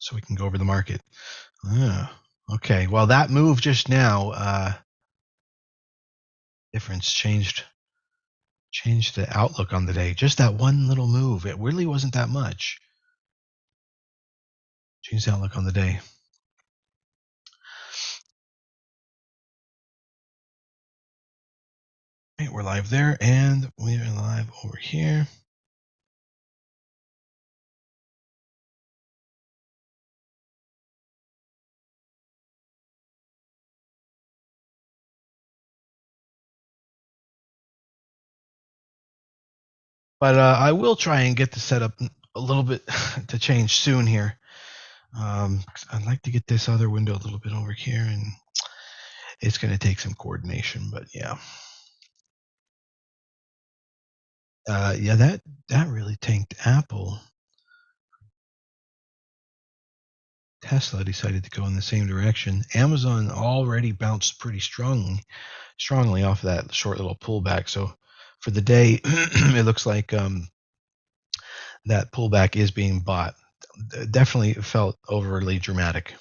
so we can go over the market. Okay, well, that move just now, difference changed the outlook on the day. Just that one little move. It really wasn't that much. Changed the outlook on the day. Okay, we're live there, and we're live over here. But I will try and get the setup a little bit to change soon here. I'd like to get this other window a little bit over here, and it's going to take some coordination, but yeah. Yeah, that really tanked Apple. Tesla decided to go in the same direction. Amazon already bounced pretty strongly off of that short little pullback. So for the day, it looks like that pullback is being bought. Definitely felt overly dramatic.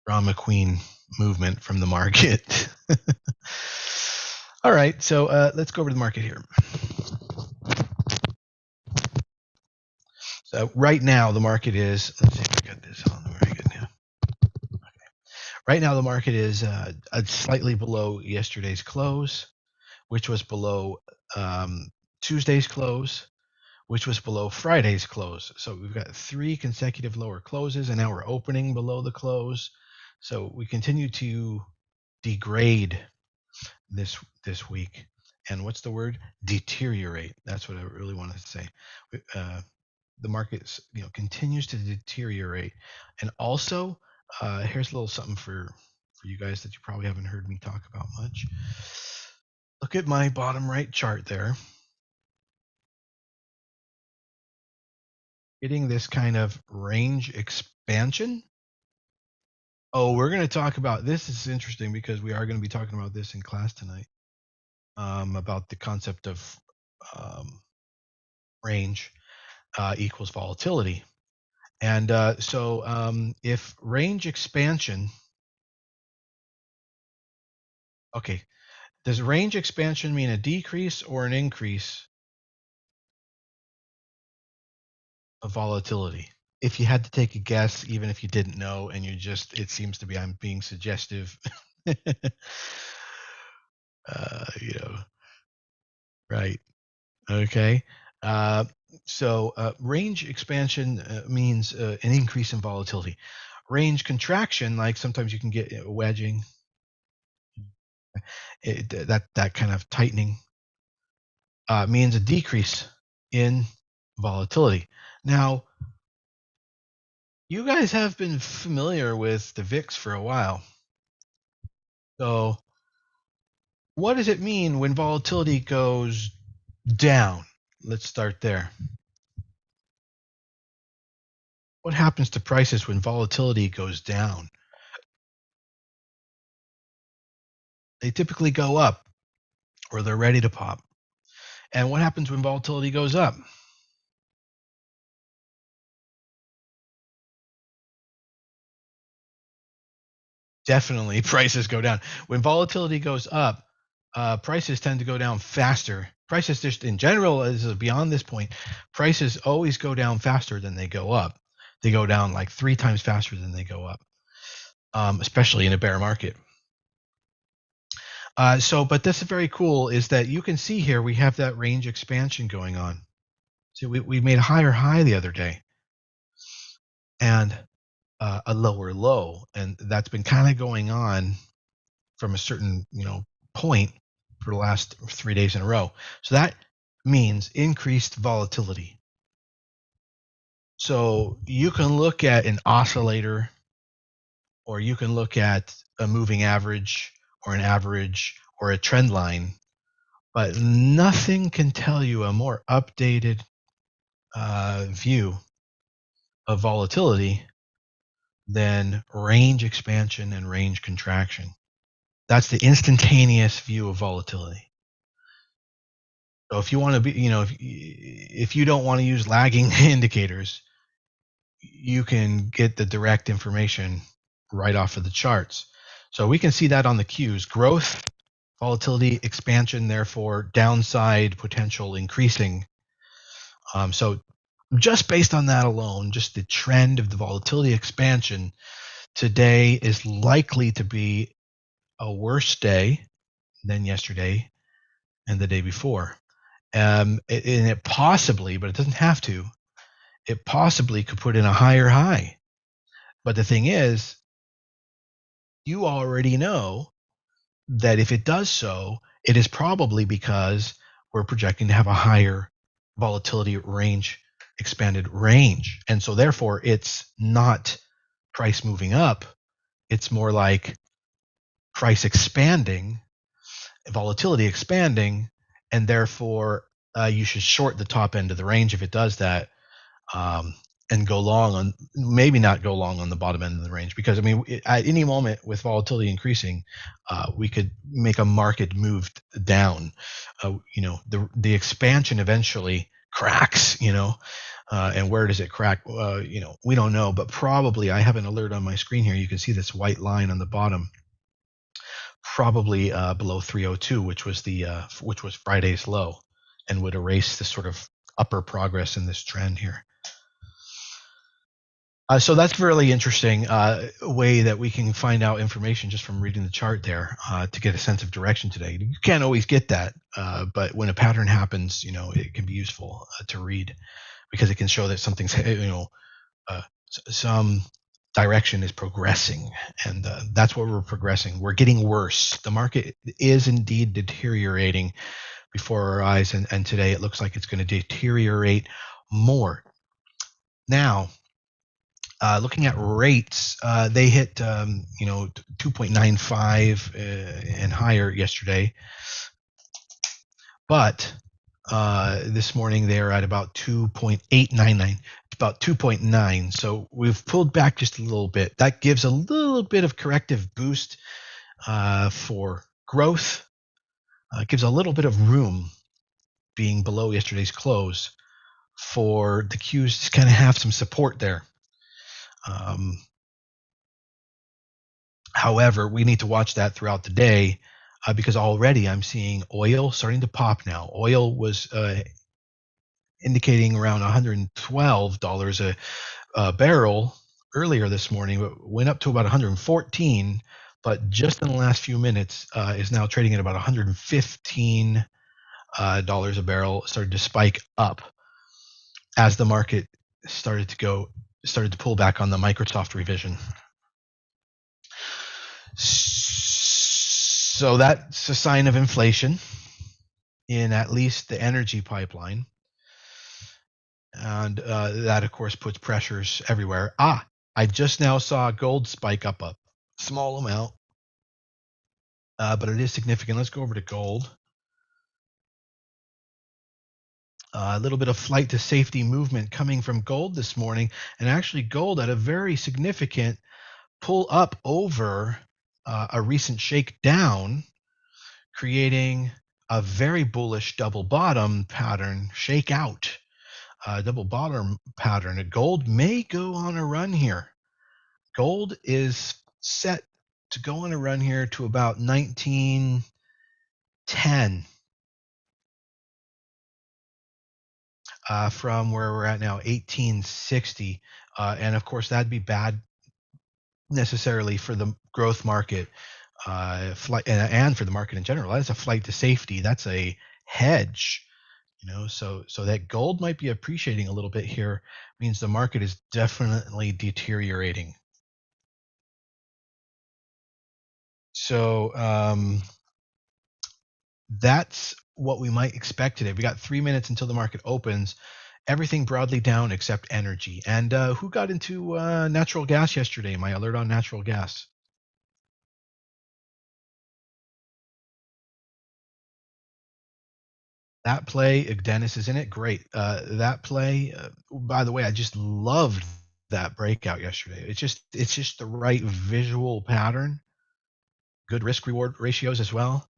Drama queen movement from the market. All right, so let's go over to the market here. So right now the market is, let's see if I got this on very good now. Okay. Right now the market is slightly below yesterday's close, which was below Tuesday's close, which was below Friday's close. So we've got 3 consecutive lower closes, and now we're opening below the close. So we continue to degrade this week. And what's the word? Deteriorate. That's what I really wanted to say. The market, continues to deteriorate. And also, here's a little something for you guys that you probably haven't heard me talk about much. Look at my bottom right chart there. Getting this kind of range expansion. Oh, we're going to talk about this. Is interesting because we are going to be talking about this in class tonight, about the concept of range equals volatility. And so if range expansion, okay, does range expansion mean a decrease or an increase of volatility? If you had to take a guess, even if you didn't know, and it seems to be, I'm being suggestive. Right. Okay. So range expansion means an increase in volatility. Range contraction, like sometimes you can get wedging, that kind of tightening, means a decrease in volatility. Now, you guys have been familiar with the VIX for a while. So what does it mean when volatility goes down? Let's start there. What happens to prices when volatility goes down? They typically go up, or they're ready to pop. And what happens when volatility goes up? Definitely prices go down. When volatility goes up, prices tend to go down faster. Prices just in general, is beyond this point, prices always go down faster than they go up. They go down like 3 times faster than they go up, especially in a bear market. But this is very cool, is that you can see here we have that range expansion going on. See, we made a higher high the other day, and a lower low, and that's been kind of going on from a certain point for the last 3 days in a row. So that means increased volatility. So you can look at an oscillator, or you can look at a moving average, or an average, or a trend line, but nothing can tell you a more updated view of volatility than range expansion and range contraction. That's the instantaneous view of volatility. So if you want to be, if you don't want to use lagging indicators, you can get the direct information right off of the charts. So we can see that on the cues: growth, volatility, expansion, therefore downside potential increasing. So just based on that alone, just the trend of the volatility expansion, today is likely to be a worse day than yesterday and the day before. And it possibly, but it doesn't have to, it possibly could put in a higher high. But the thing is, you already know that if it does so, it is probably because we're projecting to have a higher volatility range, expanded range. And so therefore it's not price moving up. It's more like price expanding, volatility expanding, and therefore you should short the top end of the range if it does that, um, and go long on, maybe not go long on the bottom end of the range, because I mean, at any moment with volatility increasing, we could make a market move down. The expansion eventually cracks. And where does it crack? We don't know, but probably, I have an alert on my screen here. You can see this white line on the bottom, probably below 302, which was Friday's low, and would erase this sort of upper progress in this trend here. So that's a really interesting way that we can find out information just from reading the chart there, to get a sense of direction today. You can't always get that, but when a pattern happens, it can be useful to read, because it can show that something's, some direction is progressing, and that's what we're progressing. We're getting worse. The market is indeed deteriorating before our eyes, and today it looks like it's going to deteriorate more. Now, looking at rates, they hit 2.95 and higher yesterday, but this morning they're at about 2.899, about 2.9. So we've pulled back just a little bit. That gives a little bit of corrective boost for growth. It gives a little bit of room, being below yesterday's close, for the Qs to kind of have some support there. However, we need to watch that throughout the day, because already I'm seeing oil starting to pop now. Oil was indicating around $112 a barrel earlier this morning, but went up to about 114. But just in the last few minutes, is now trading at about $115 a barrel. Started to spike up as the market started to pull back on the Microsoft revision. So that's a sign of inflation in at least the energy pipeline. And that, of course, puts pressures everywhere. I just now saw gold spike up a small amount, but it is significant. Let's go over to gold. A little bit of flight to safety movement coming from gold this morning, and actually gold at a very significant pull up over a recent shakedown, creating a very bullish double bottom pattern shakeout. Double bottom pattern. Gold may go on a run here. Gold is set to go on a run here to about 1910, from where we're at now, 1860. And of course, that'd be bad necessarily for the growth market, and for the market in general. That's a flight to safety. That's a hedge. So that gold might be appreciating a little bit here means the market is definitely deteriorating. So that's what we might expect today. We got 3 minutes until the market opens. Everything broadly down except energy. And who got into natural gas yesterday? My alert on natural gas. That play, Dennis is in it. Great. That play, by the way, I just loved that breakout yesterday. It's just the right visual pattern. Good risk reward ratios as well.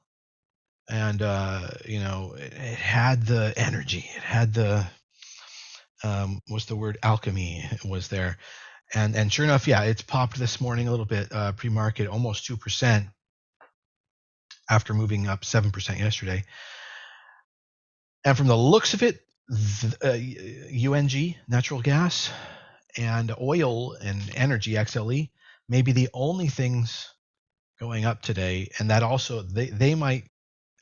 And it had the energy. It had the was the word alchemy was there. And sure enough, yeah, it's popped this morning a little bit, pre-market, almost 2% after moving up 7% yesterday. And from the looks of it, UNG, natural gas, and oil and energy, XLE, may be the only things going up today. And that also, they might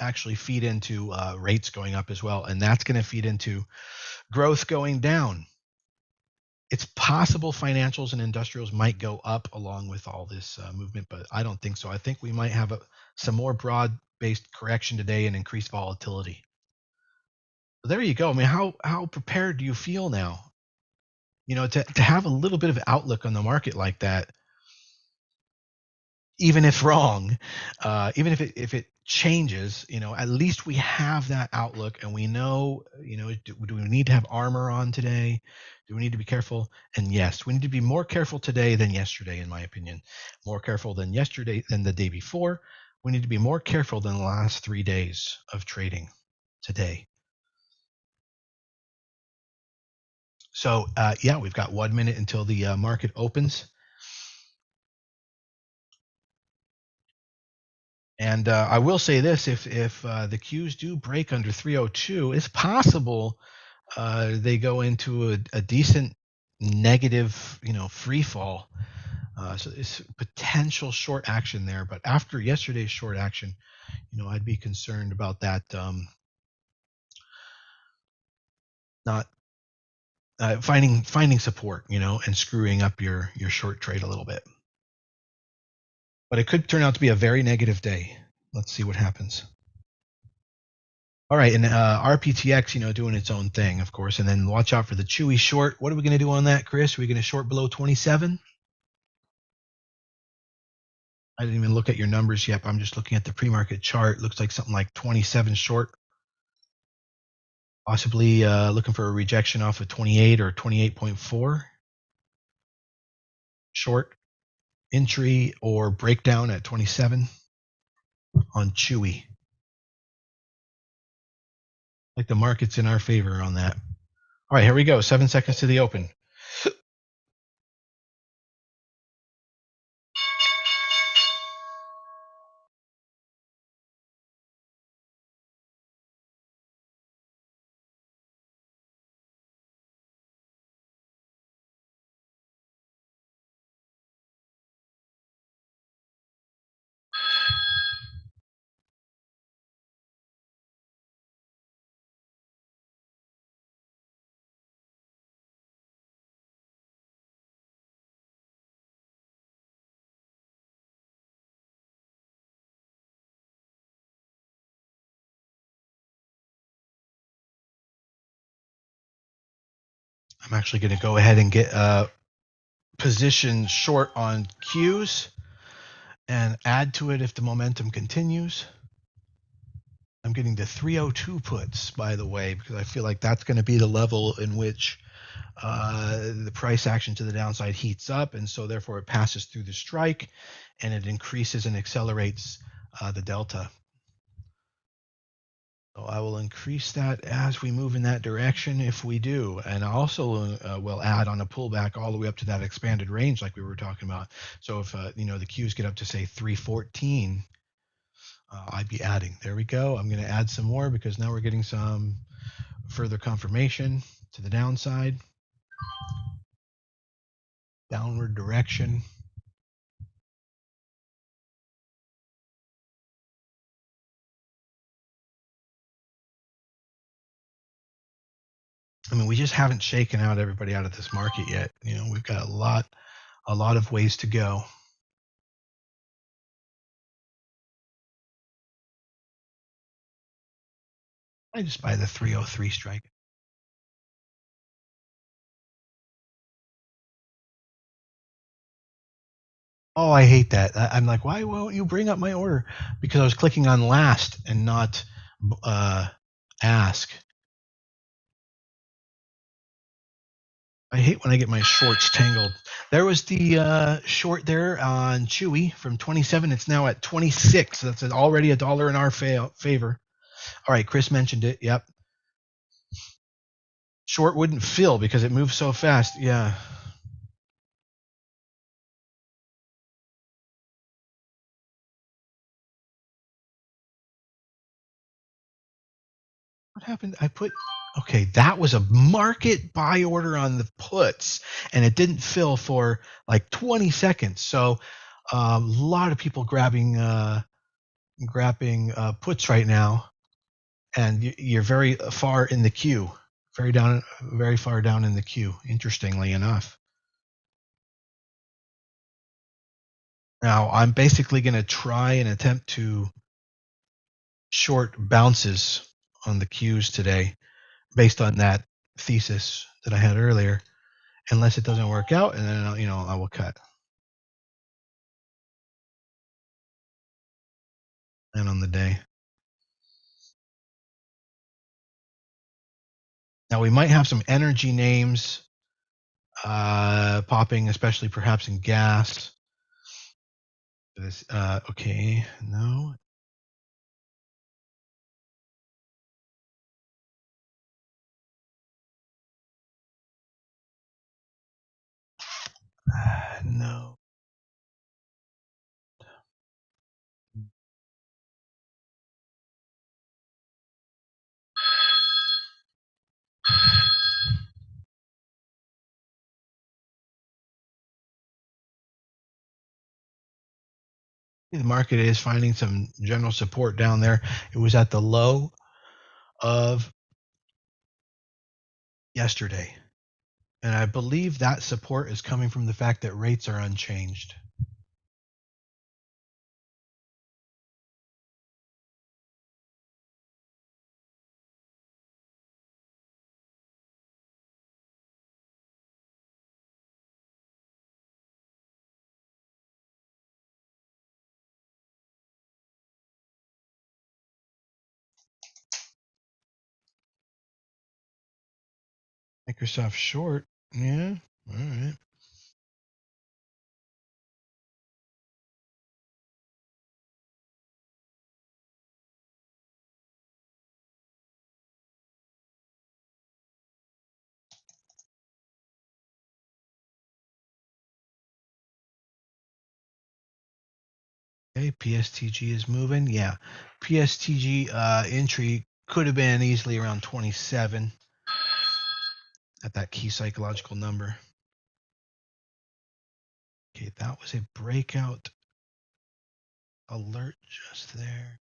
actually feed into rates going up as well. And that's going to feed into growth going down. It's possible financials and industrials might go up along with all this movement, but I don't think so. I think we might have some more broad-based correction today and increased volatility. So there you go. I mean, how prepared do you feel now? To have a little bit of outlook on the market like that, even if wrong, even if it changes, at least we have that outlook and we know, do we need to have armor on today? Do we need to be careful? And yes, we need to be more careful today than yesterday, in my opinion. More careful than yesterday, than the day before. We need to be more careful than the last 3 days of trading today. So yeah, we've got 1 minute until the market opens. And I will say this: if the Qs do break under 302, it's possible they go into a decent negative, free fall. So it's potential short action there. But after yesterday's short action, I'd be concerned about that not finding support, and screwing up your short trade a little bit. But it could turn out to be a very negative day. Let's see what happens. All right, and RPTX, doing its own thing, of course, and then watch out for the Chewy short. What are we going to do on that, Chris? Are we going to short below 27? I didn't even look at your numbers yet. I'm just looking at the pre-market chart. Looks like something like 27 short. Possibly looking for a rejection off of 28 or 28.4. Short entry or breakdown at 27 on Chewy. Like the market's in our favor on that. All right, here we go. 7 seconds to the open. I'm actually going to go ahead and get position short on Qs and add to it if the momentum continues. I'm getting to 302 puts, by the way, because I feel like that's going to be the level in which the price action to the downside heats up, and so therefore it passes through the strike and it increases and accelerates the delta. So I will increase that as we move in that direction if we do. And I also will add on a pullback all the way up to that expanded range like we were talking about. So if the Qs get up to say 314, I'd be adding. There we go. I'm going to add some more because now we're getting some further confirmation to the downside. Downward direction. I mean, we just haven't shaken out everybody out of this market yet. We've got a lot of ways to go. I just buy the 303 strike. Oh, I hate that. I'm like, why won't you bring up my order? Because I was clicking on last and not ask. I hate when I get my shorts tangled. There was the short there on Chewy from 27. It's now at 26. That's already $1 in our favor. All right, Chris mentioned it. Yep. Short wouldn't fill because it moves so fast. Yeah. What happened? Okay, that was a market buy order on the puts, and it didn't fill for like 20 seconds. So a lot of people grabbing puts right now, and you're very far in the queue, very far down in the queue. Interestingly enough, now I'm basically going to try and attempt to short bounces on the queues today, based on that thesis that I had earlier. Unless it doesn't work out, and then I will cut. And on the day. Now we might have some energy names popping, especially perhaps in gas. This okay, no. No. The market is finding some general support down there. It was at the low of yesterday. And I believe that support is coming from the fact that rates are unchanged. Microsoft short. Yeah. All right. Okay, PSTG is moving. Yeah, PSTG entry could have been easily around 27 at that key psychological number. Okay, that was a breakout alert just there.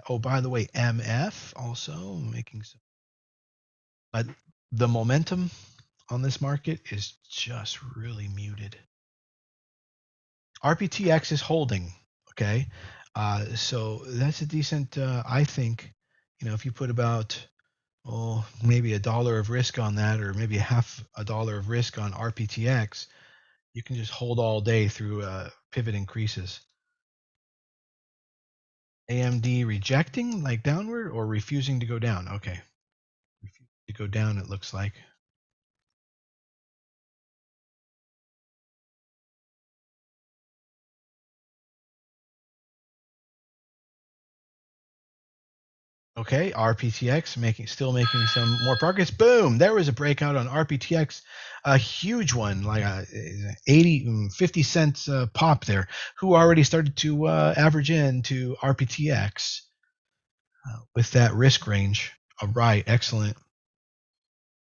Oh, by the way, MF also making some. But the momentum on this market is just really muted. RPTX is holding. Okay, so that's a decent. I think, if you put about maybe $1 of risk on that, or maybe half $1 of risk on RPTX, you can just hold all day through pivot increases. AMD rejecting like downward or refusing to go down. Okay, refusing to go down, it looks like. Okay, RPTX still making some more progress. Boom! There was a breakout on RPTX, a huge one, like a 50 cents pop there. Who already started to average into RPTX with that risk range? All right, excellent.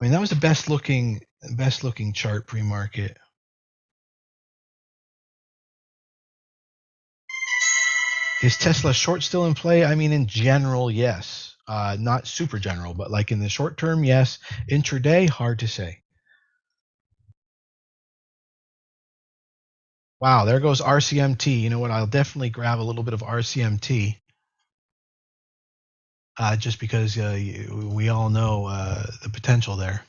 I mean, that was the best looking chart pre-market. Is Tesla short still in play? I mean, in general, yes. Not super general, but like in the short term, yes. Intraday, hard to say. Wow, there goes RCMT. You know what? I'll definitely grab a little bit of RCMT, just because we all know the potential there.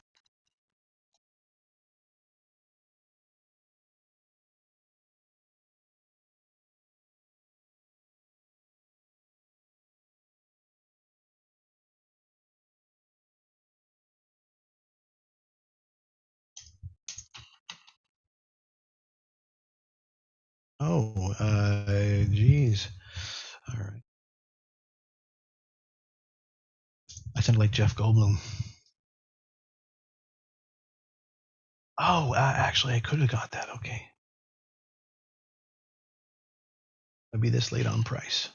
Oh, geez. All right. I sound like Jeff Goldblum. Oh, actually, I could have got that. Okay. I'll be this late on price.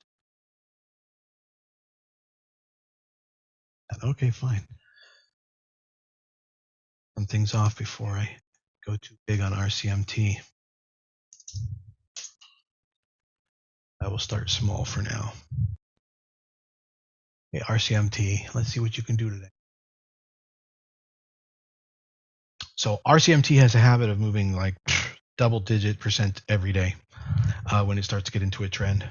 Okay, fine. Run things off before I go too big on RCMT. I will start small for now. Okay, RCMT. Let's see what you can do today. So RCMT has a habit of moving like double-digit % every day when it starts to get into a trend.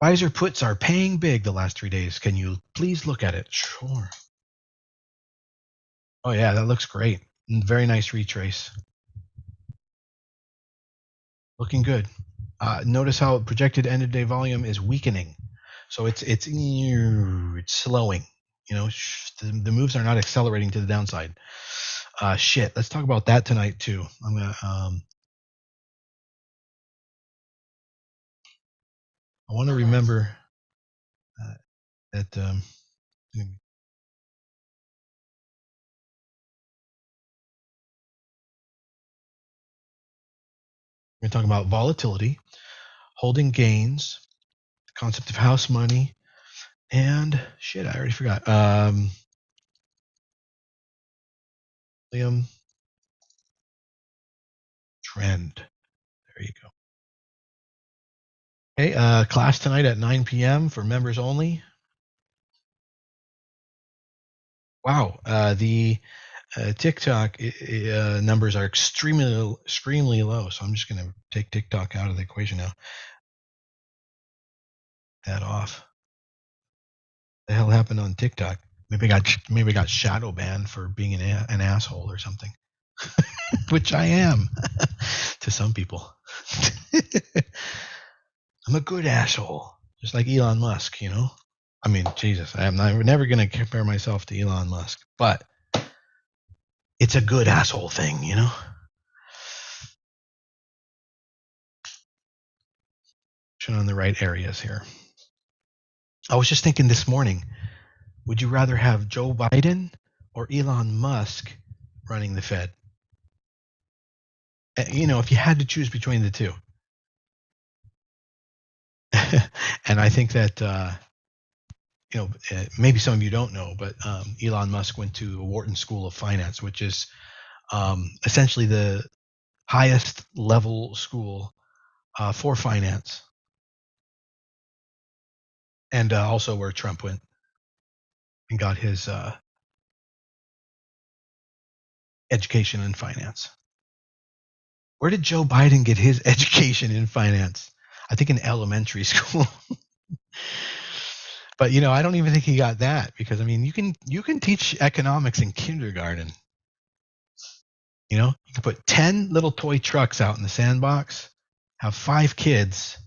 Pfizer puts are paying big the last 3 days. Can you please look at it? Sure. Oh yeah, that looks great. Very nice retrace. Looking good. Notice how projected end of day volume is weakening. So it's slowing. You know, the moves are not accelerating to the downside. Shit. Let's talk about that tonight too. I'm gonna. I want to remember that. We're talking about volatility, holding gains, the concept of house money, and shit. I already forgot. Liam trend. There you go. Hey, class tonight at 9 p.m. for members only. Wow, the TikTok numbers are extremely low. So I'm just going to take TikTok out of the equation now. That off. The hell happened on TikTok? Maybe I got shadow banned for being an asshole or something, which I am to some people. I'm a good asshole, just like Elon Musk, you know. I mean, Jesus, I'm never going to compare myself to Elon Musk, but it's a good asshole thing, you know. On the right areas here. I was just thinking this morning, would you rather have Joe Biden or Elon Musk running the Fed? You know, if you had to choose between the two. And I think that, you know, maybe some of you don't know, but Elon Musk went to Wharton School of Finance, which is essentially the highest level school for finance. And also where Trump went and got his education in finance. Where did Joe Biden get his education in finance? I think in elementary school. But you know, I don't even think he got that because I mean, you can teach economics in kindergarten. You know, you can put 10 little toy trucks out in the sandbox, have 5 kids,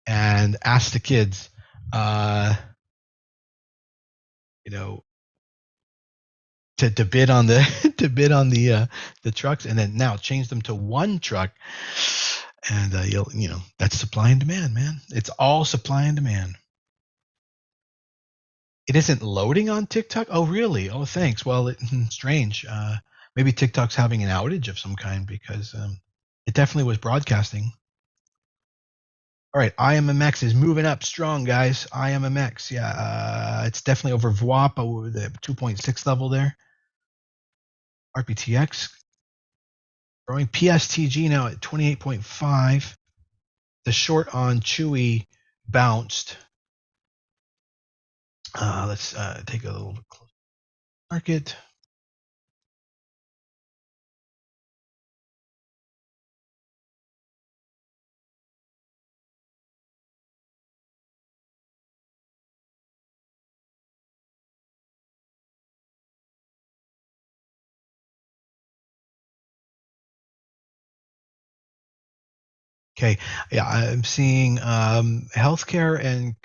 and ask the kids, you know, to bid on the the trucks, and then now change them to one truck, and you know that's supply and demand, man. It's all supply and demand. It isn't loading on TikTok. Oh, really? Oh, thanks. Well, strange. Maybe TikTok's having an outage of some kind because it definitely was broadcasting. All right, IMMX is moving up strong, guys. IMMX, yeah, it's definitely over VWAP, over the 2.6 level there. RPTX growing. PSTG now at 28.5. The short on Chewy bounced. Let's take a little bit closer. Market. Okay, yeah, I'm seeing healthcare and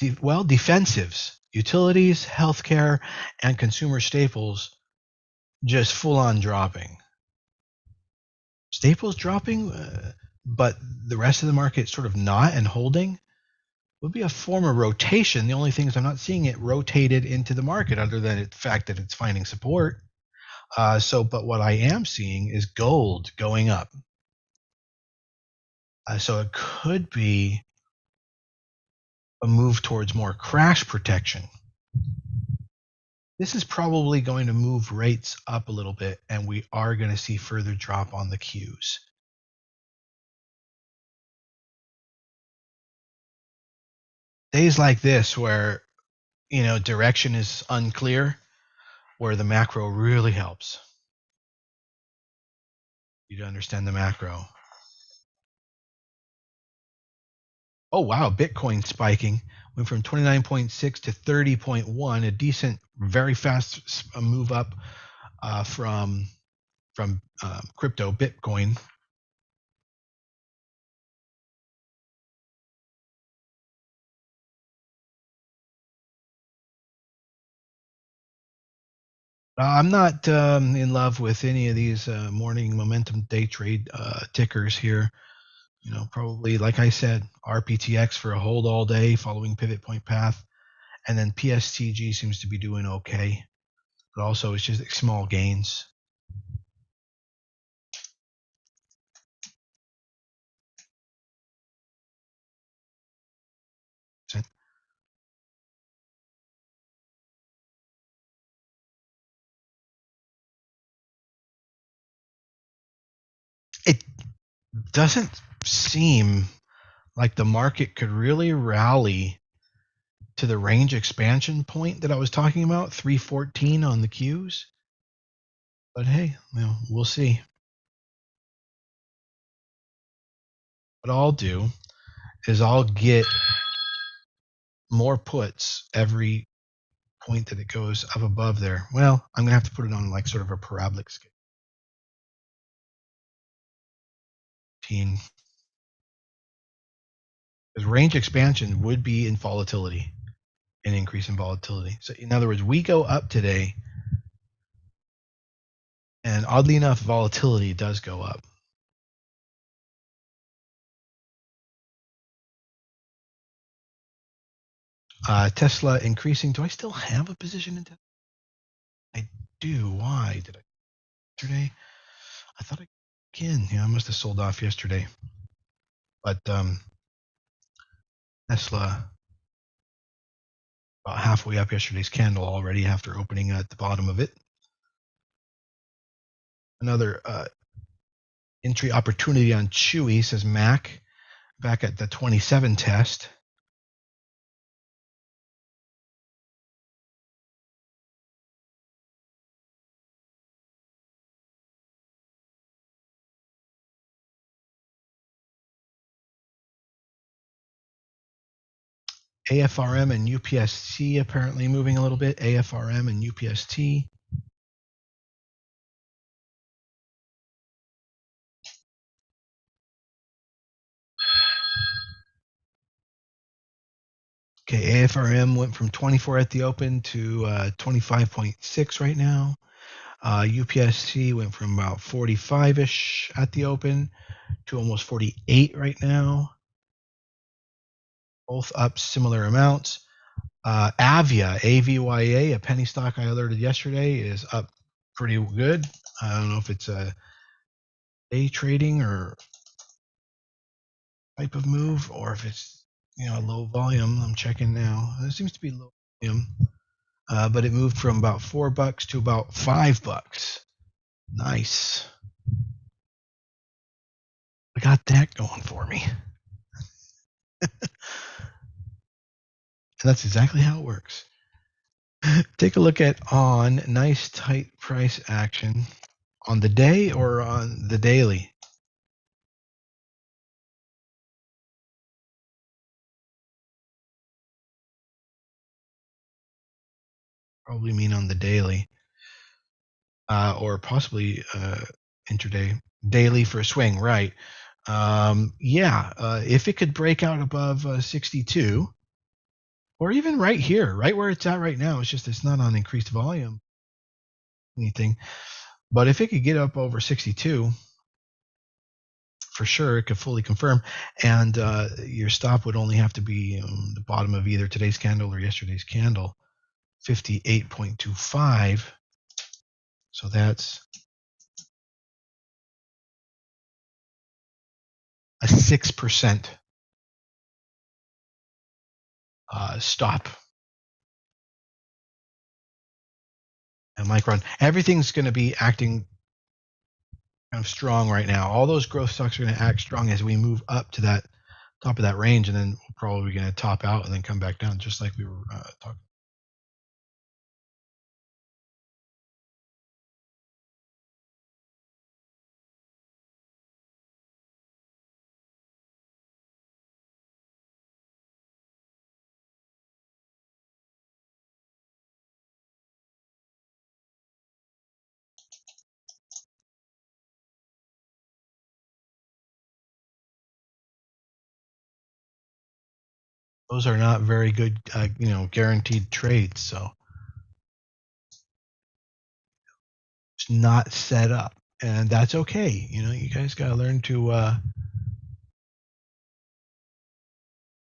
defensives, utilities, healthcare, and consumer staples just full on dropping. Staples dropping, but the rest of the market sort of not and holding would be a form of rotation. The only thing is I'm not seeing it rotated into the market other than the fact that it's finding support. But what I am seeing is gold going up. So it could be a move towards more crash protection. This is probably going to move rates up a little bit, and we are going to see further drop on the Qs. Days like this where, direction is unclear, where the macro really helps you to understand the macro. Oh, wow, Bitcoin spiking. Went from 29.6 to 30.1, a decent, very fast move up from crypto Bitcoin. I'm not in love with any of these morning momentum day trade tickers here. Probably, like I said, RPTX for a hold all day following pivot point path. And then PSTG seems to be doing okay. But also, it's just small gains. It doesn't seem like the market could really rally to the range expansion point that I was talking about, 314 on the Qs. But hey, we'll see. What I'll do is I'll get more puts every point that it goes up above there. Well, I'm going to have to put it on like sort of a parabolic scale. Because range expansion would be in volatility, an increase in volatility. So in other words, we go up today, and oddly enough, volatility does go up. Tesla increasing. Do I still have a position in Tesla? I do. Why did I? Yesterday, I thought I can. Yeah, I must have sold off yesterday. But Tesla about halfway up yesterday's candle already after opening at the bottom of it. Another entry opportunity on Chewy, says Mac, back at the 27 test. AFRM and UPST apparently moving a little bit. AFRM and UPST. Okay, AFRM went from 24 at the open to 25.6 right now. UPST went from about 45-ish at the open to almost 48 right now. Both up similar amounts. Avia, AVYA, a penny stock I alerted yesterday, is up pretty good. I don't know if it's a day trading or type of move, or if it's low volume. I'm checking now. It seems to be low volume, but it moved from about $4 to about $5. Nice. I got that going for me. And that's exactly how it works. Take a look at on nice tight price action on the day or on the daily. Probably mean on the daily, or possibly intraday. Daily for a swing, right? If it could break out above 62, or even right here, right where it's at right now, it's not on increased volume, anything. But if it could get up over 62, for sure, it could fully confirm. And your stop would only have to be the bottom of either today's candle or yesterday's candle, 58.25. So that's a 6% stop. And Micron, everything's going to be acting kind of strong right now. All those growth stocks are going to act strong as we move up to that top of that range, and then we're probably going to top out and then come back down, just like we were talking. Those are not very good, guaranteed trades. So it's not set up, and that's okay. You guys got to learn to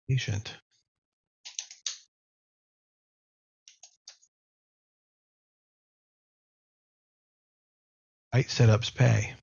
patient. Right setups pay.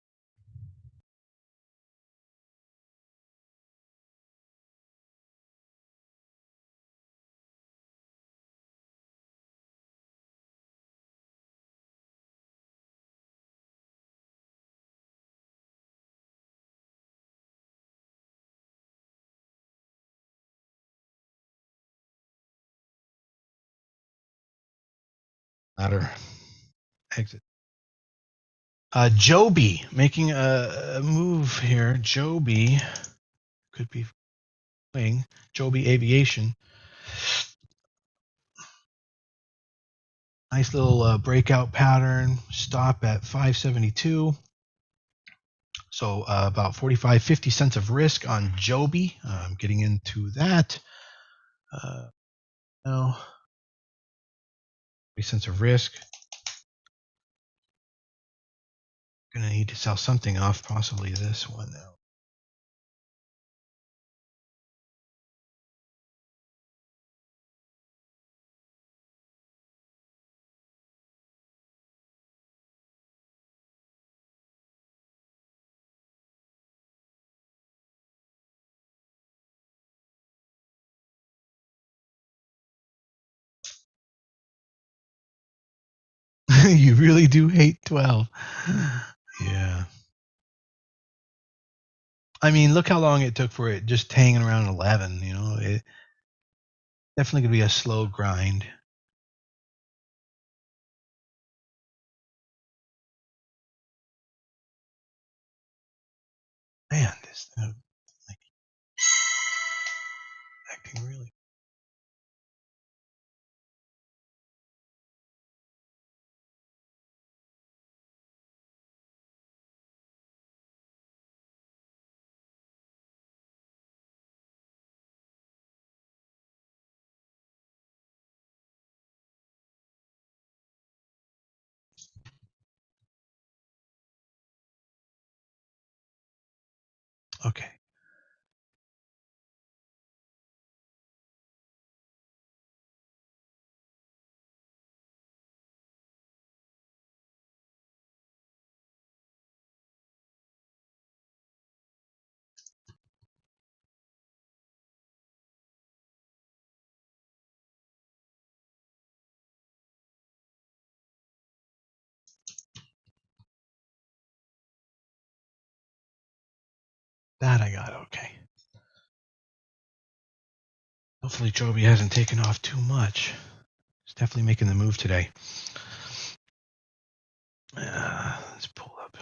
Matter. Exit. Joby making a move here. Joby could be playing. Joby Aviation. Nice little breakout pattern. Stop at 572. So about 45, 50 cents of risk on Joby. I'm getting into that. Now, 50 cents of risk. Gonna need to sell something off, possibly this one now. You really do hate 12. Yeah. I mean, look how long it took for it just hanging around 11. It definitely gonna be a slow grind. Man, this thing like acting really. Okay. That I got okay. Hopefully Joby hasn't taken off too much. He's definitely making the move today. Let's pull up.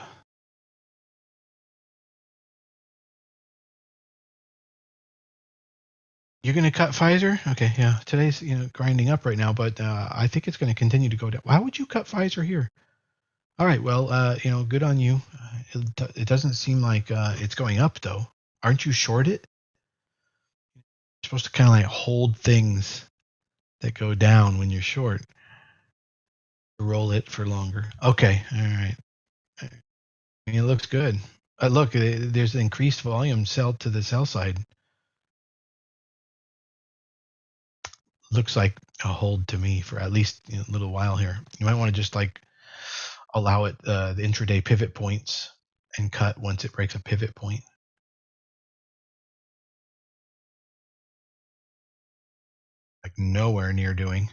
You're going to cut Pfizer? Okay, yeah. Today's grinding up right now, but I think it's going to continue to go down. Why would you cut Pfizer here? All right, well, good on you. It doesn't seem like it's going up though. Aren't you short it? You're supposed to kind of like hold things that go down when you're short. Roll it for longer. Okay, all right. I mean, it looks good. Look, there's increased volume sell to the sell side. Looks like a hold to me for at least a little while here. You might want to just like allow it the intraday pivot points and cut once it breaks a pivot point. Like nowhere near doing.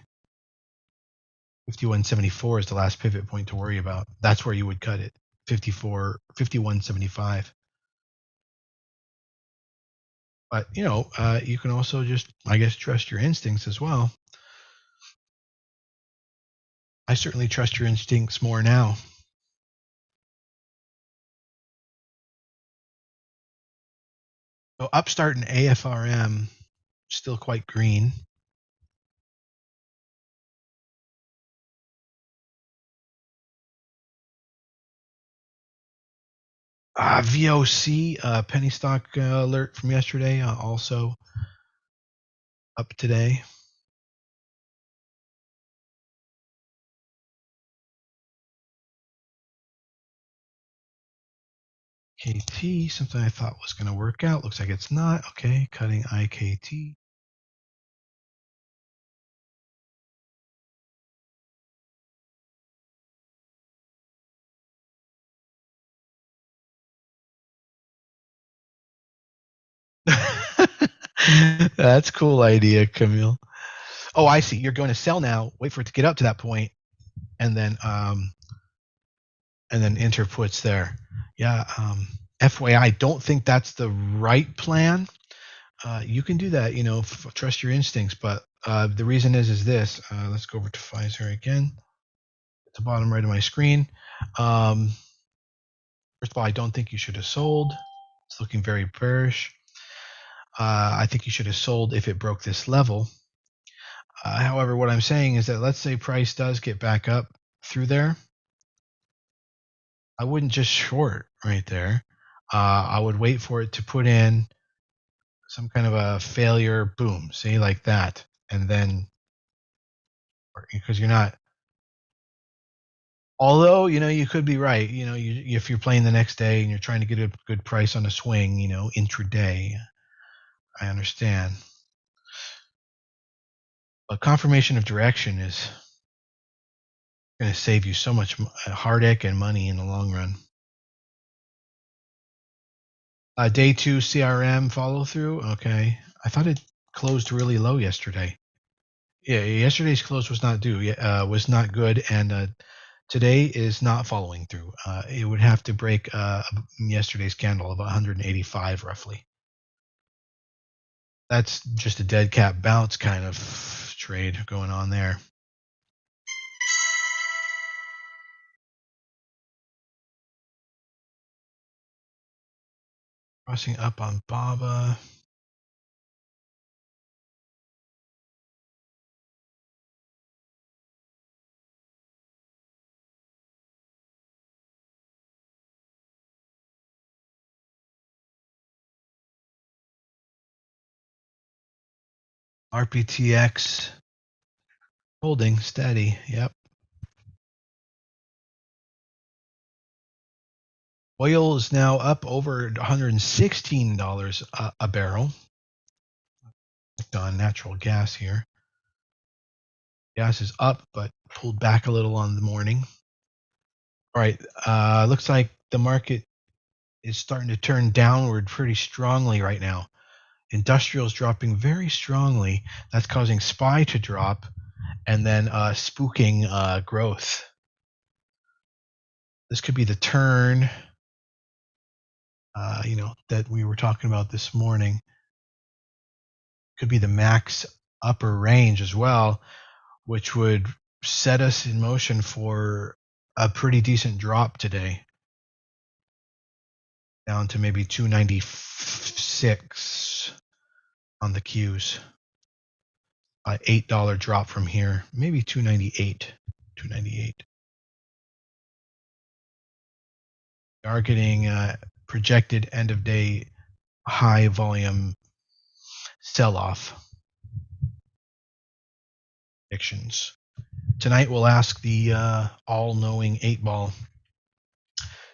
51.74 is the last pivot point to worry about. That's where you would cut it. 51.75. But you can also just, I guess, trust your instincts as well. I certainly trust your instincts more now. So Upstart and AFRM still quite green. VOC penny stock alert from yesterday also up today. KT, something I thought was going to work out. Looks like it's not. Okay, cutting IKT. That's a cool idea, Camille. Oh, I see. You're going to sell now, wait for it to get up to that point, and then enter puts there. Yeah. FYI, I don't think that's the right plan. You can do that, trust your instincts. But the reason is this. Let's go over to Pfizer again. At the bottom right of my screen. First of all, I don't think you should have sold. It's looking very bearish. I think you should have sold if it broke this level. However, what I'm saying is that let's say price does get back up through there. I wouldn't just short right there. I would wait for it to put in some kind of a failure, boom, see, like that. And then, because you're not, although, you could be right. If you're playing the next day and you're trying to get a good price on a swing, intraday, I understand. But confirmation of direction is going to save you so much heartache and money in the long run. Day 2 CRM follow through. Okay. I thought it closed really low yesterday. Yeah, yesterday's close was not was not good, and today is not following through. It would have to break yesterday's candle of 185 roughly. That's just a dead cat bounce kind of trade going on there. Crossing up on BABA. RPTX holding steady. Yep. Oil is now up over $116 a barrel. On natural gas here. Gas is up, but pulled back a little on the morning. All right. Looks like the market is starting to turn downward pretty strongly right now. Industrial's dropping very strongly. That's causing SPY to drop, and then spooking growth. This could be the turn, that we were talking about this morning. Could be the max upper range as well, which would set us in motion for a pretty decent drop today, down to maybe 296 on the Qs. $8 drop from here, maybe 298. Targeting projected end of day high volume sell-off predictions. Tonight we'll ask the all-knowing 8-ball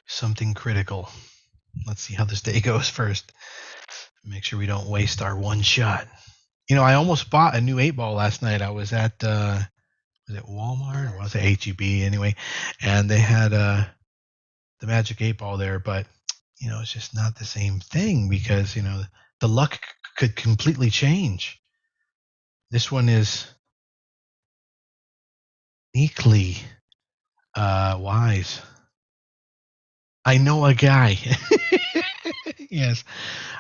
something critical. Let's see how this day goes first. Make sure we don't waste our one shot. I almost bought a new 8-ball last night. I was at was it Walmart or was it HEB anyway? And they had the Magic 8 Ball there, but it's just not the same thing because the luck could completely change. This one is uniquely wise. I know a guy. Yes,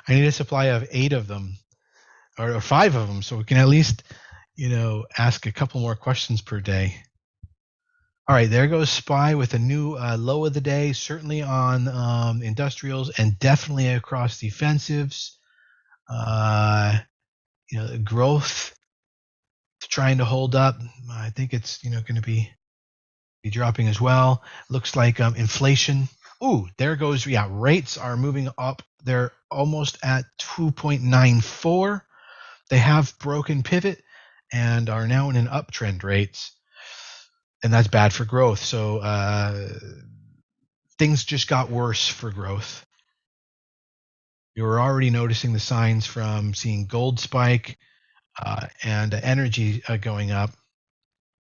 I need a supply of 8 of them or 5 of them, so we can at least ask a couple more questions per day. All right, there goes SPY with a new low of the day, certainly on industrials and definitely across defensives. Growth trying to hold up. I think it's going to be dropping as well. Looks like inflation. Ooh, there goes. Yeah, rates are moving up. They're almost at 2.94. They have broken pivot and are now in an uptrend rates, and that's bad for growth. So things just got worse for growth. You were already noticing the signs from seeing gold spike and energy going up,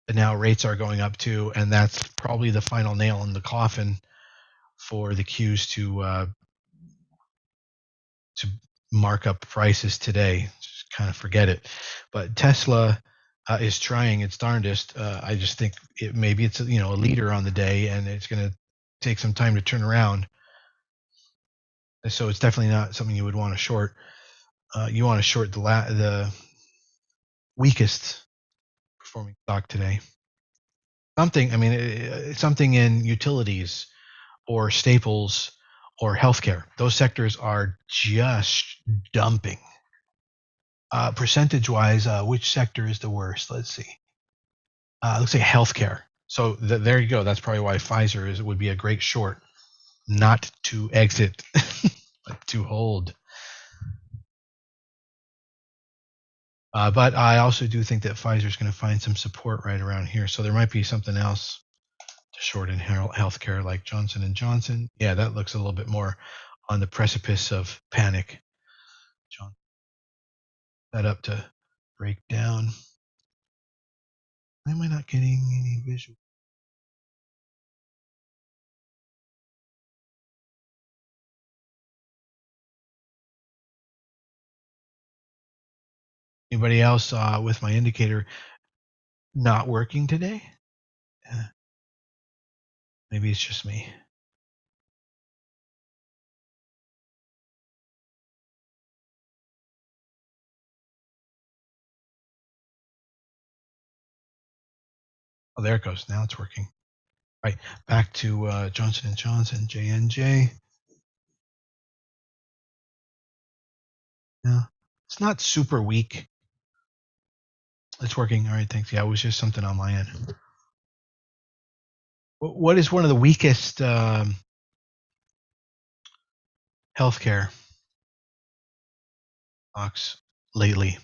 but now rates are going up too, and that's probably the final nail in the coffin for the Qs to mark up prices today. Just kind of forget it. But Tesla is trying its darndest. I just think maybe it's a leader on the day, and it's going to take some time to turn around. So it's definitely not something you would want to short. You want to short the weakest performing stock today. Something in utilities or staples or healthcare. Those sectors are just dumping. Percentage-wise, which sector is the worst? Let's see. Looks like healthcare. So there you go. That's probably why Pfizer would be a great short, not to exit, but to hold. But I also do think that Pfizer is going to find some support right around here. So there might be something else to short in healthcare, like Johnson & Johnson. Yeah, that looks a little bit more on the precipice of panic. John, that up to break down. Why am I not getting any visual? Anybody else with my indicator not working today? Maybe it's just me. Oh, there it goes. Now it's working. Right, back to Johnson & Johnson, J&J. Yeah, it's not super weak. It's working. All right, thanks. Yeah, it was just something on my end. What is one of the weakest healthcare stocks lately,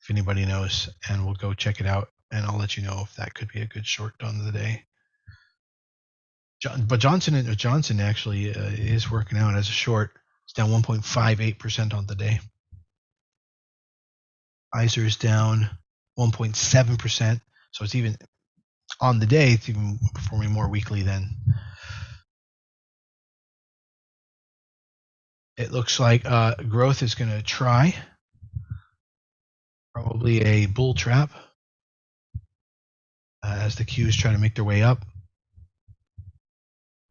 if anybody knows? And we'll go check it out, and I'll let you know if that could be a good short on the day. But Johnson actually is working out as a short. It's down 1.58% on the day. Pfizer is down 1.7%. So it's even on the day, it's even performing more weakly than. It looks like growth is going to try. Probably a bull trap as the Qs try to make their way up.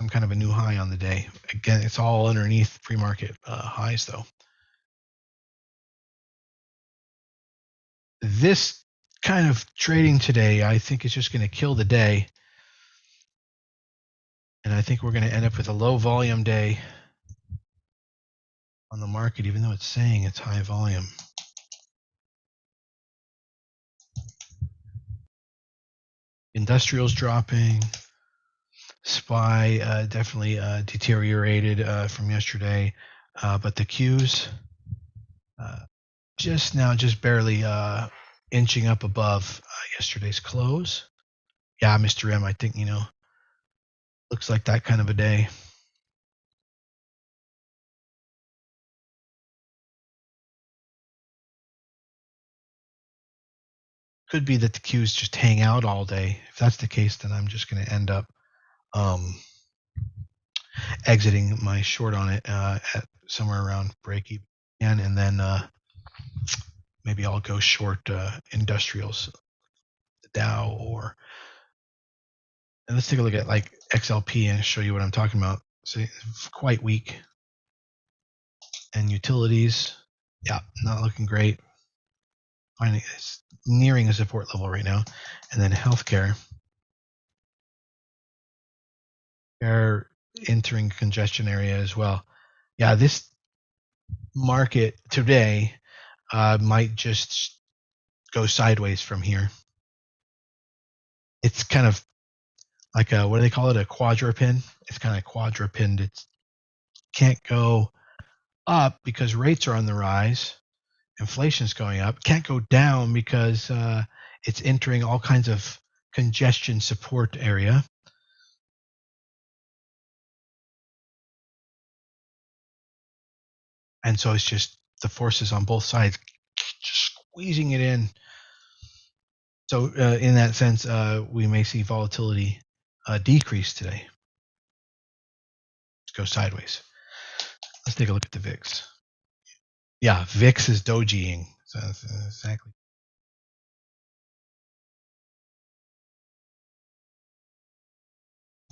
Some kind of a new high on the day. Again, it's all underneath pre-market highs, though. This kind of trading today, I think, is just going to kill the day. And I think we're going to end up with a low volume day on the market, even though it's saying it's high volume. Industrials dropping. SPY definitely deteriorated from yesterday, but the Qs just barely inching up above yesterday's close. Yeah, Mr. M, I think looks like that kind of a day. Could be that the Qs just hang out all day. If that's the case, then I'm just going to end up exiting my short on it at somewhere around break even, and then maybe I'll go short industrials, the Dow, and let's take a look at like XLP and show you what I'm talking about. So it's quite weak. And utilities, yeah, not looking great. Finding it's nearing a support level right now. And then healthcare, they're entering congestion area as well. Yeah, this market today might just go sideways from here. It's kind of like a, what do they call it? A quadrupin. It's kind of quadrupinned. It can't go up because rates are on the rise. Inflation's going up. Can't go down because it's entering all kinds of congestion support area. And so it's just the forces on both sides just squeezing it in. So in that sense, we may see volatility decrease today. Let's go sideways. Let's take a look at the VIX. Yeah, VIX is dojiing. So exactly.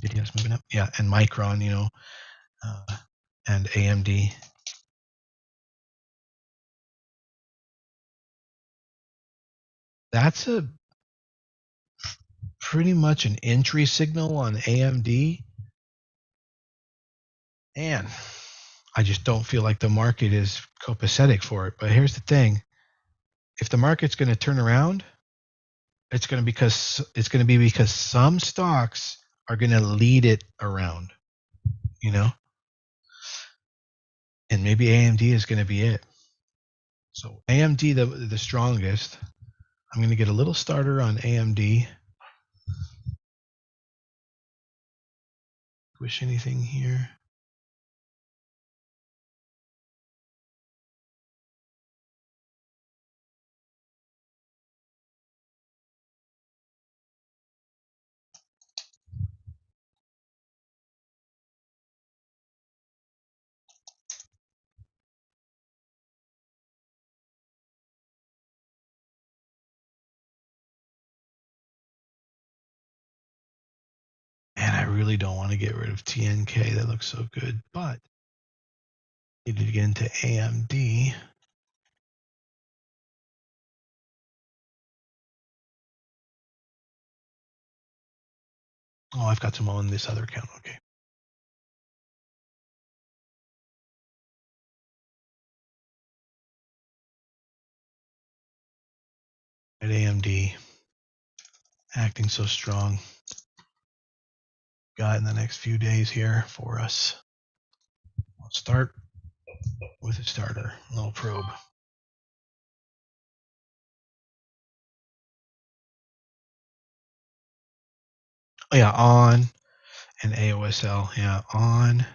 Yes, moving up. Yeah, and Micron, and AMD. That's a pretty much an entry signal on AMD. And I just don't feel like the market is copacetic for it. But here's the thing. If the market's going to turn around, it's going to be because some stocks are going to lead it around, and maybe AMD is going to be it. So AMD, the strongest. I'm going to get a little starter on AMD. Wish anything here? Man, I really don't want to get rid of TNK. That looks so good, but need to get into AMD. Oh, I've got some on this other account. Okay. At AMD, acting so strong. Got in the next few days here for us. I'll start with a starter, a little probe. Oh yeah, on and AOSL. Yeah, on.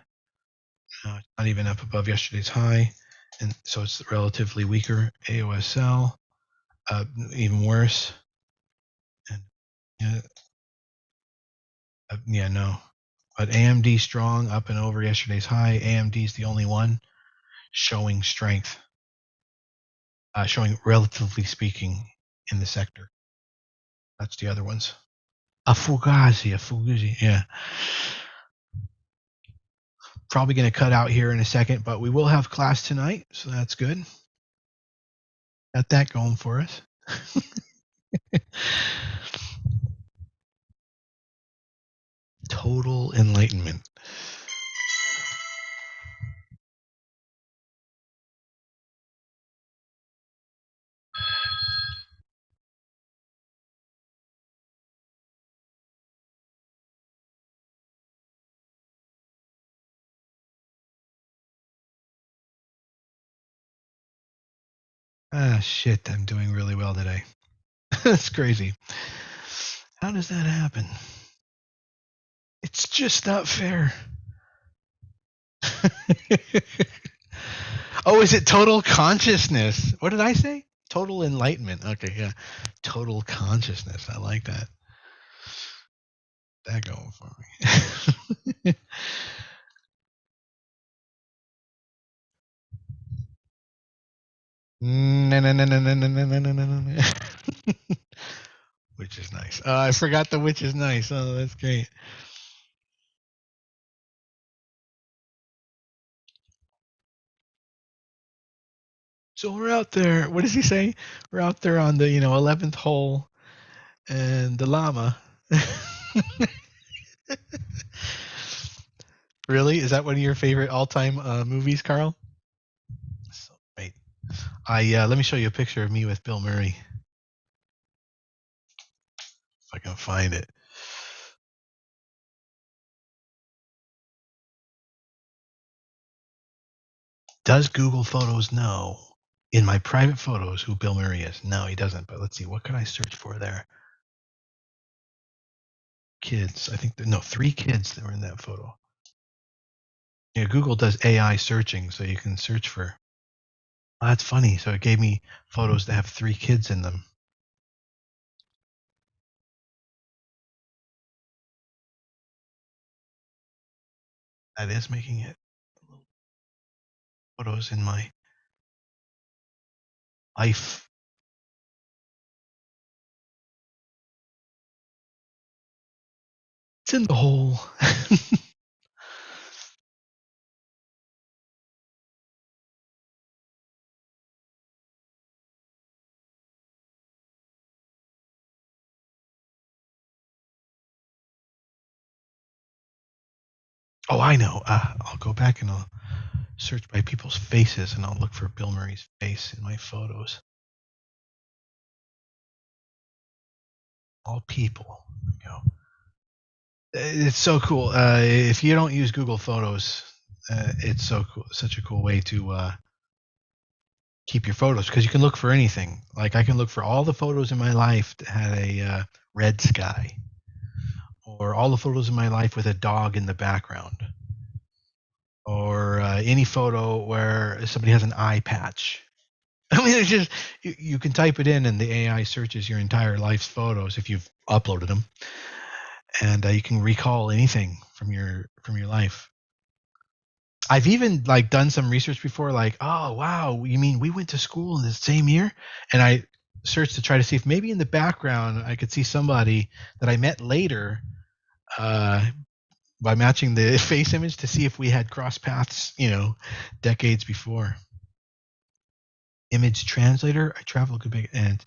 Not even up above yesterday's high, and so it's relatively weaker. AOSL, even worse. And no. But AMD strong, up and over yesterday's high. AMD is the only one showing strength, showing relatively speaking in the sector. That's the other ones. A Fugazi, yeah. Probably going to cut out here in a second, but we will have class tonight, so that's good. Got that going for us. Total enlightenment. Ah, shit, I'm doing really well today. That's crazy. How does that happen? It's just not fair. Oh, is it total consciousness? What did I say? Total enlightenment. Okay, yeah. Total consciousness. I like that. That going for me. No, no, no, no, no, no, no, no, no, no, no. Which is nice. I forgot the which is nice. Oh, that's great. So we're out there. What does he say? We're out there on the 11th hole, and the llama. Really? Is that one of your favorite all-time movies, Carl? So great. Let me show you a picture of me with Bill Murray, if I can find it. Does Google Photos know in my private photos who Bill Murray is? No, he doesn't. But let's see. What can I search for there? Kids. I think no, 3 kids that were in that photo. Yeah, Google does AI searching, so you can search for. Oh, that's funny. So it gave me photos that have 3 kids in them. That is making it photos in my life. It's in the hole. Oh, I know. I'll go back and I'll search by people's faces, and I'll look for Bill Murray's face in my photos. All people. There we go. It's so cool. If you don't use Google Photos, it's so cool. Such a cool way to keep your photos, because you can look for anything. Like I can look for all the photos in my life that had a red sky, or all the photos in my life with a dog in the background, or any photo where somebody has an eye patch. I mean, it's just you can type it in, and the AI searches your entire life's photos if you've uploaded them, and you can recall anything from your life. I've even like done some research before, like, oh wow, you mean we went to school in the same year? And I searched to try to see if maybe in the background I could see somebody that I met later by matching the face image to see if we had crossed paths, decades before. Image translator, I travel a good bit, and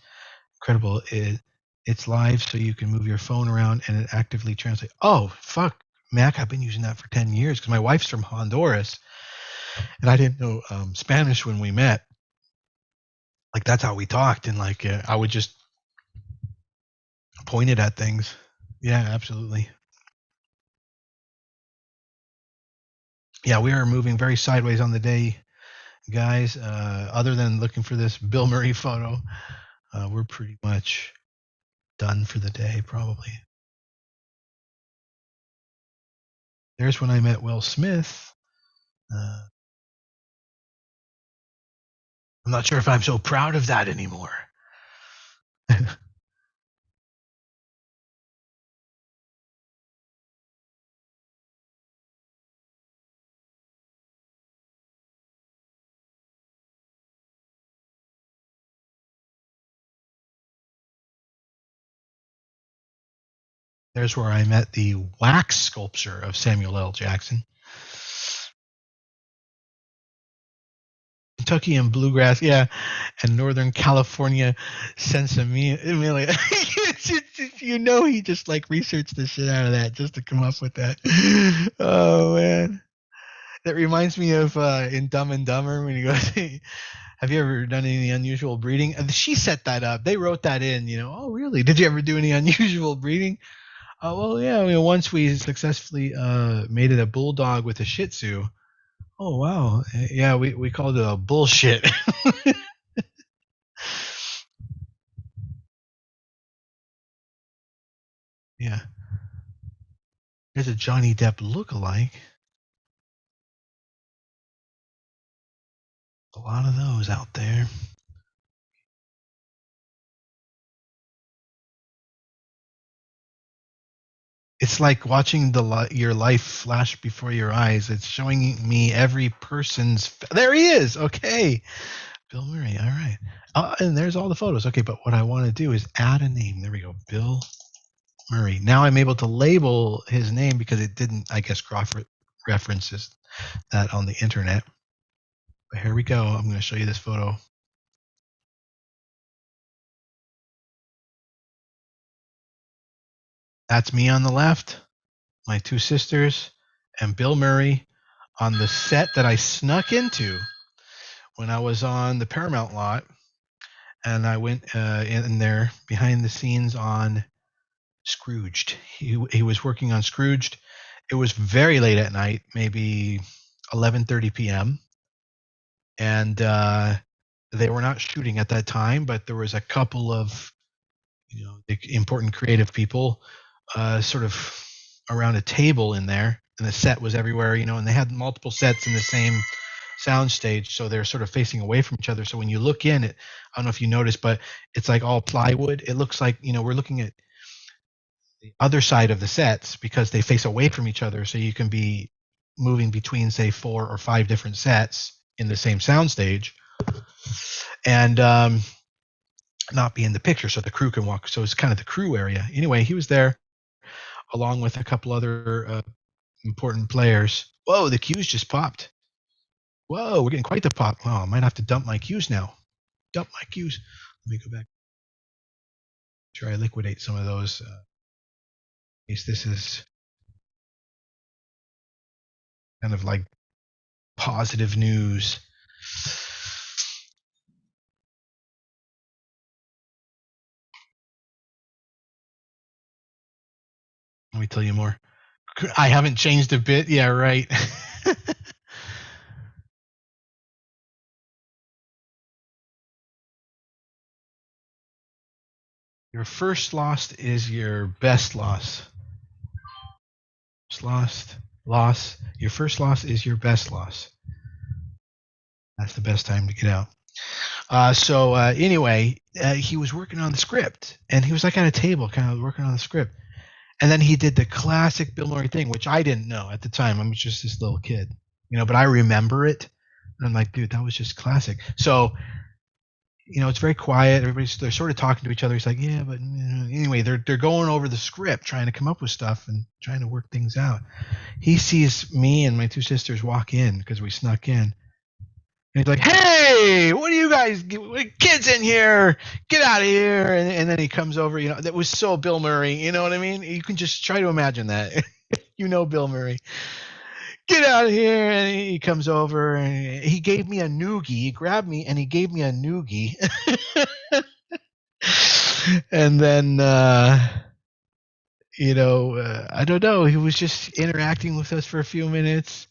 incredible. It's live, so you can move your phone around and it actively translates. Oh fuck, Mac! I've been using that for 10 years because my wife's from Honduras, and I didn't know Spanish when we met. Like that's how we talked, and like I would just point it at things. Yeah, absolutely. Yeah, we are moving very sideways on the day, guys. Other than looking for this Bill Murray photo, we're pretty much done for the day, probably. There's when I met Will Smith. I'm not sure if I'm so proud of that anymore. There's where I met the wax sculpture of Samuel L. Jackson. Kentucky and bluegrass, yeah, and Northern California sensimilla. He just like researched the shit out of that just to come up with that. Oh man, that reminds me of in Dumb and Dumber when he goes, hey, "Have you ever done any unusual breeding?" And she set that up. They wrote that in. Oh really? Did you ever do any unusual breeding? Oh well, yeah. I mean, once we successfully mated a bulldog with a Shih Tzu. Oh wow, yeah, we called it a bullshit. Yeah, there's a Johnny Depp look-alike. A lot of those out there. It's like watching your life flash before your eyes. It's showing me every person's. There he is. Okay, Bill Murray. All right. And there's all the photos. Okay, but what I want to do is add a name. There we go. Bill Murray. Now I'm able to label his name because it didn't, I guess, references that on the internet. But here we go. I'm going to show you this photo. That's me on the left, my two sisters, and Bill Murray on the set that I snuck into when I was on the Paramount lot. And I went in there behind the scenes on Scrooged. He was working on Scrooged. It was very late at night, maybe 11:30 p.m. And they were not shooting at that time, but there was a couple of important creative people sort of around a table in there, and the set was everywhere, and they had multiple sets in the same sound stage, so they're sort of facing away from each other. So when you look in it, I don't know if you noticed, but it's like all plywood. It looks like we're looking at the other side of the sets because they face away from each other, so you can be moving between, say, 4 or 5 different sets in the same sound stage, and not be in the picture, so the crew can walk. So it's kind of the crew area. Anyway, he was there along with a couple other important players. Whoa, the cues just popped. Whoa, we're getting quite the pop. Oh, I might have to dump my cues now. Dump my cues. Let me go back. Try to liquidate some of those. In case this is kind of like positive news. Let me tell you more. I haven't changed a bit. Yeah, right. Your first loss is your best loss. Loss. Your first loss is your best loss. That's the best time to get out. So anyway, he was working on the script, and he was like at a table, kind of working on the script. And then he did the classic Bill Murray thing, which I didn't know at the time. I was just this little kid, but I remember it. And I'm like, dude, that was just classic. So, it's very quiet. They're sort of talking to each other. He's like, yeah, but anyway, they're going over the script, trying to come up with stuff and trying to work things out. He sees me and my two sisters walk in because we snuck in. And he's like, hey, what are you guys, kids in here? Get out of here. And then he comes over, that was so Bill Murray. You know what I mean? You can just try to imagine that. Bill Murray. Get out of here. And he comes over and he gave me a noogie. He grabbed me and he gave me a noogie. And then, I don't know. He was just interacting with us for a few minutes.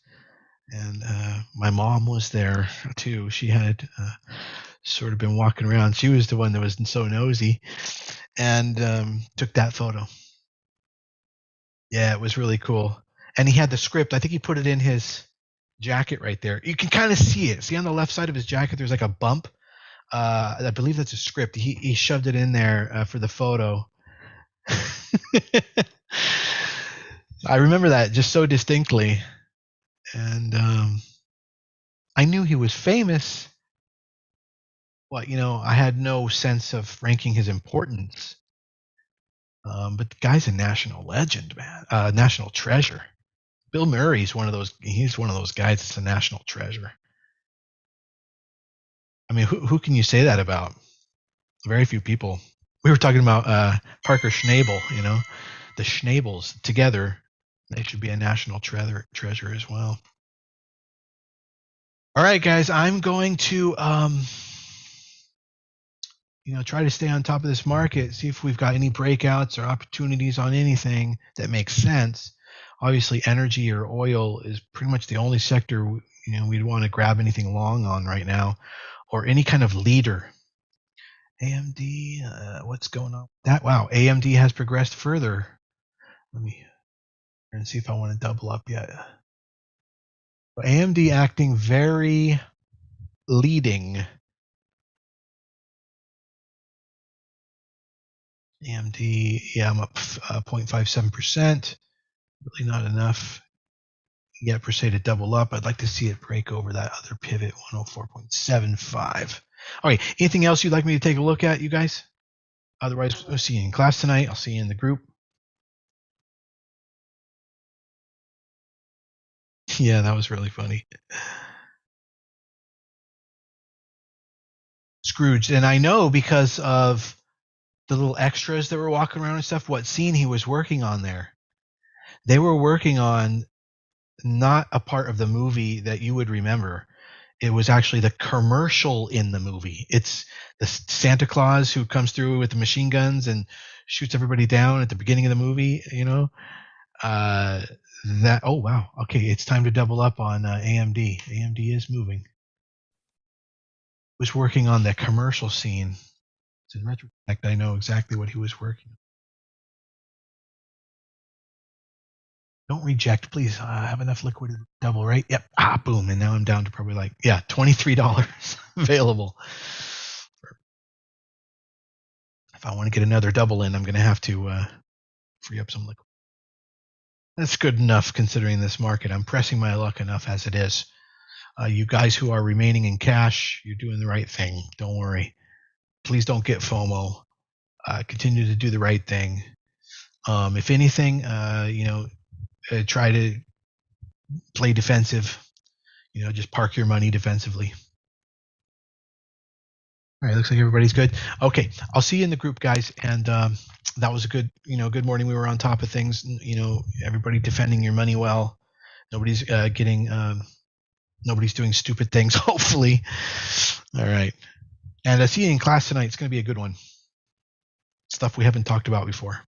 And my mom was there too. She had sort of been walking around. She was the one that was so nosy, and took that photo. Yeah, it was really cool. And he had the script. I think he put it in his jacket right there. You can kind of see it. See on the left side of his jacket, there's like a bump. I believe that's a script. He shoved it in there for the photo. I remember that just so distinctly. And I knew he was famous. Well, I had no sense of ranking his importance. But the guy's a national legend, man. National treasure. Bill Murray's one of those. He's one of those guys that's a national treasure. I mean, who can you say that about? Very few people. We were talking about Parker Schnabel. The Schnabels together, they should be a national treasure as well. All right, guys, I'm going to try to stay on top of this market, see if we've got any breakouts or opportunities on anything that makes sense. Obviously, energy or oil is pretty much the only sector we'd want to grab anything long on right now, or any kind of leader. AMD, what's going on? Wow, AMD has progressed further. Let me and see if I want to double up yet. AMD acting very leading. AMD, yeah, I'm up 0.57%. Really not enough yet per se to double up. I'd like to see it break over that other pivot, 104.75. All right, anything else you'd like me to take a look at, you guys? Otherwise, I'll see you in class tonight. I'll see you in the group. Yeah, that was really funny. Scrooge, and I know because of the little extras that were walking around and stuff, what scene he was working on there. They were working on not a part of the movie that you would remember. It was actually the commercial in the movie. It's the Santa Claus who comes through with the machine guns and shoots everybody down at the beginning of the movie, you know. That oh wow. Okay, it's time to double up on AMD. AMD is moving. Was working on the commercial scene. In retrospect, I know exactly what he was working on. Don't reject, please. I have enough liquid to double, right? Yep. Boom. And now I'm down to probably like, yeah, $23 available. If I want to get another double in, I'm going to have to free up some liquid. That's good enough considering this market. I'm pressing my luck enough as it is. You guys who are remaining in cash, you're doing the right thing. Don't worry. Please don't get FOMO. Continue to do the right thing. If anything, try to play defensive. Just park your money defensively. All right, looks like everybody's good. Okay, I'll see you in the group, guys. And that was a good morning. We were on top of things. Everybody defending your money well. Nobody's nobody's doing stupid things. Hopefully. All right, and I'll see you in class tonight. It's going to be a good one. Stuff we haven't talked about before.